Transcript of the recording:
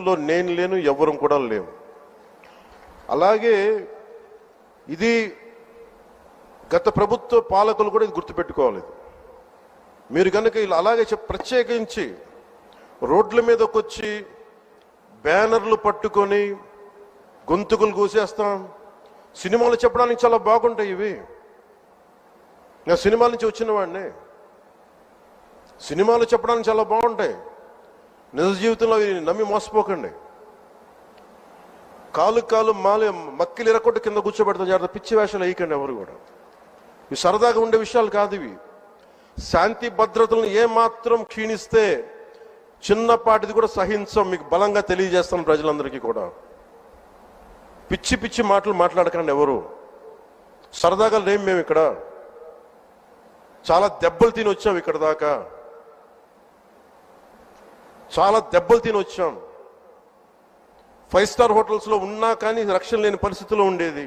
పరిస్థితుల్లో నేను లేను, ఎవరు కూడా లేవు. అలాగే ఇది గత ప్రభుత్వ పాలకులు కూడా ఇది గుర్తుపెట్టుకోవాలి. మీరు కనుక ఇలా అలాగే ప్రత్యేకించి రోడ్ల మీదకి వచ్చి బ్యానర్లు పట్టుకొని గొంతుకులు కూసేస్తాం, సినిమాలు చెప్పడానికి చాలా బాగుంటాయి ఇవి. నేను సినిమాల నుంచి వచ్చిన వాడిని, సినిమాలు చెప్పడానికి చాలా బాగుంటాయి. నిజ జీవితంలో నమ్మి మోసపోకండి. కాలు మక్కిలు ఎరకొట్టు కింద కూర్చోబెడతాం. జాగ్రత్త, పిచ్చి వేషాలు వేయకండి ఎవరు కూడా. ఇవి సరదాగా ఉండే విషయాలు కాదు ఇవి. శాంతి భద్రతలను ఏమాత్రం క్షీణిస్తే చిన్నపాటిది కూడా సహించం. మీకు బలంగా తెలియజేస్తాను ప్రజలందరికీ కూడా. పిచ్చి పిచ్చి మాటలు మాట్లాడకండి ఎవరు. సరదాగా లేం మేము ఇక్కడ. చాలా దెబ్బలు తిని వచ్చాం ఇక్కడ దాకా, చాలా దెబ్బలు తిని వచ్చాం. 5 స్టార్ హోటల్స్లో ఉన్నా కానీ రక్షణ లేని పరిస్థితిలో ఉండేది.